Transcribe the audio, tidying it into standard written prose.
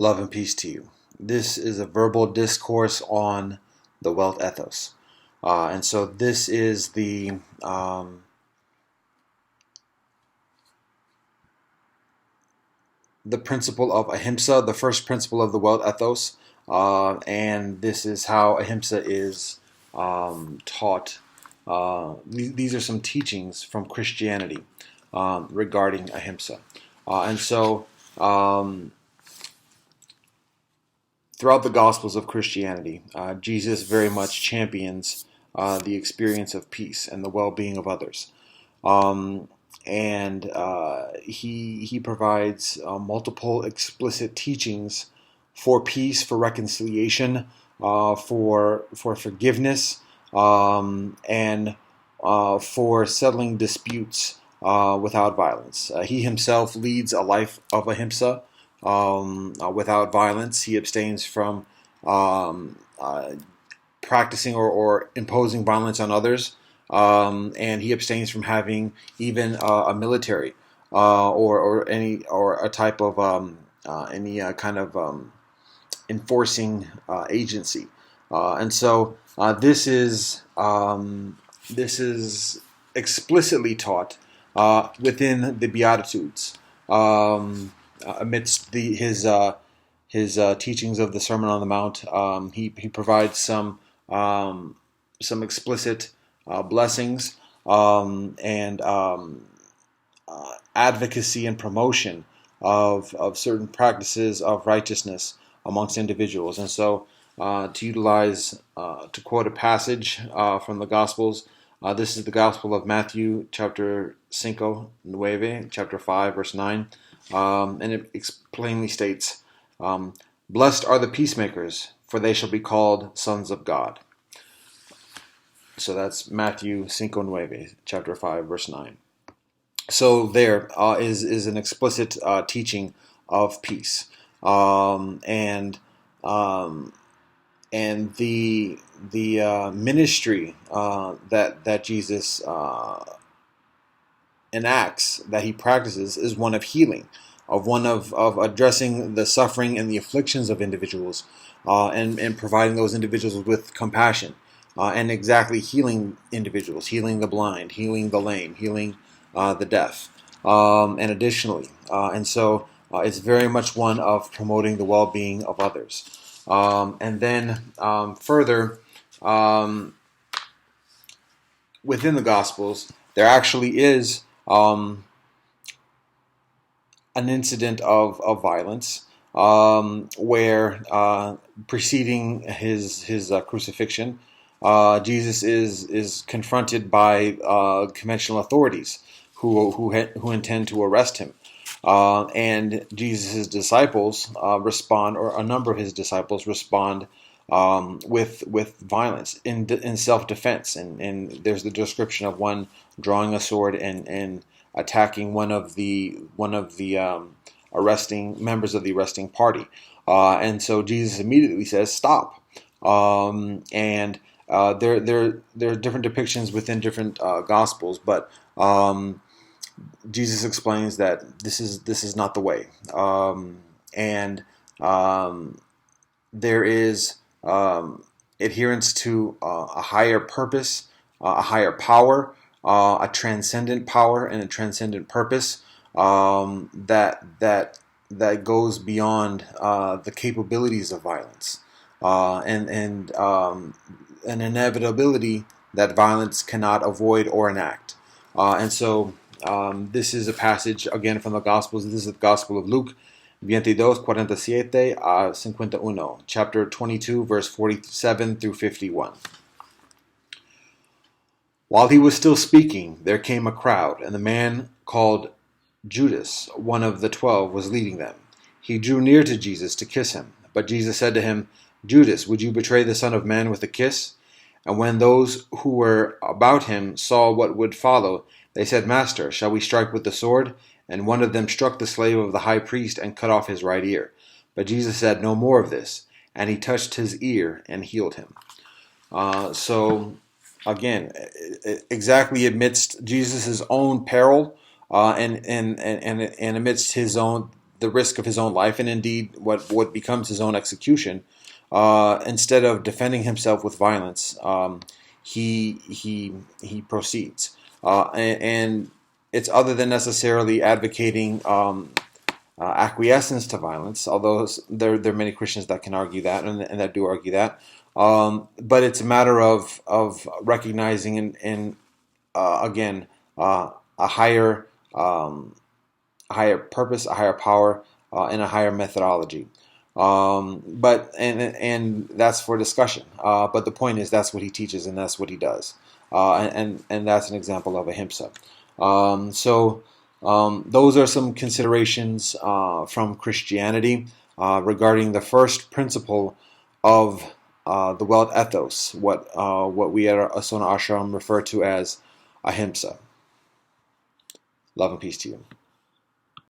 Love and peace to you. This is a verbal discourse on the Welt Ethos. And so this is the principle of Ahimsa, the first principle of the Welt Ethos. And this is how Ahimsa is taught. These are some teachings from Christianity regarding Ahimsa. And so throughout the Gospels of Christianity, Jesus very much champions the experience of peace and the well-being of others. And he provides multiple explicit teachings for peace, for reconciliation, for forgiveness, and for settling disputes without violence. He himself leads a life of ahimsa without violence. He abstains from practicing or imposing violence on others. And he abstains from having even a military or a type of any kind of enforcing agency, and so this is explicitly taught within the Beatitudes, amidst his teachings of the Sermon on the Mount. He provides some explicit blessings and advocacy and promotion of certain practices of righteousness amongst individuals. And so to quote a passage from the Gospels, this is the Gospel of Matthew, chapter 5, chapter 5, verse 9, and it plainly states, "Blessed are the peacemakers, for they shall be called sons of God." So that's Matthew 5, chapter 5, verse 9. So there is an explicit teaching of peace, and the ministry that Jesus enacts, that he practices, is one of healing, of addressing the suffering and the afflictions of individuals, and providing those individuals with compassion. And exactly healing individuals, healing the blind, healing the lame, healing the deaf, and additionally. And so it's very much one of promoting the well-being of others. And then further, within the Gospels, there actually is an incident of violence where preceding his crucifixion, Jesus is confronted by conventional authorities who intend to arrest him, and Jesus' disciples respond, or a number of his disciples respond with violence in self-defense, and there's the description of one drawing a sword and attacking one of the arresting members of the arresting party, and so Jesus immediately says, "Stop," and there are different depictions within different Gospels, but Jesus explains that this is not the way, and there is adherence to a higher purpose, a higher power, a transcendent power, and a transcendent purpose that goes beyond the capabilities of violence, and an inevitability that violence cannot avoid or enact. And so this is a passage, again, from the Gospels. This is the Gospel of Luke, 22:47 a 51, chapter 22, verse 47 through 51. While he was still speaking, there came a crowd, and the man called Judas, one of the 12, was leading them. He drew near to Jesus to kiss him. But Jesus said to him, "Judas, would you betray the Son of Man with a kiss?" And when those who were about him saw what would follow, they said, "Master, shall we strike with the sword?" And one of them struck the slave of the high priest and cut off his right ear. But Jesus said, "No more of this." And he touched his ear and healed him. So again, exactly amidst Jesus' own peril, and amidst his own the risk of his own life, and indeed what becomes his own execution, instead of defending himself with violence, he proceeds, and it's other than necessarily advocating acquiescence to violence, although there are many Christians that can argue that and that do argue that. But it's a matter of recognizing and again a higher purpose, a higher power, and a higher methodology. But that's for discussion. But the point is that's what he teaches and that's what he does, and that's an example of Ahimsa. Those are some considerations from Christianity regarding the first principle of the Welt Ethos, what we at Asona Ashram refer to as Ahimsa. Love and peace to you.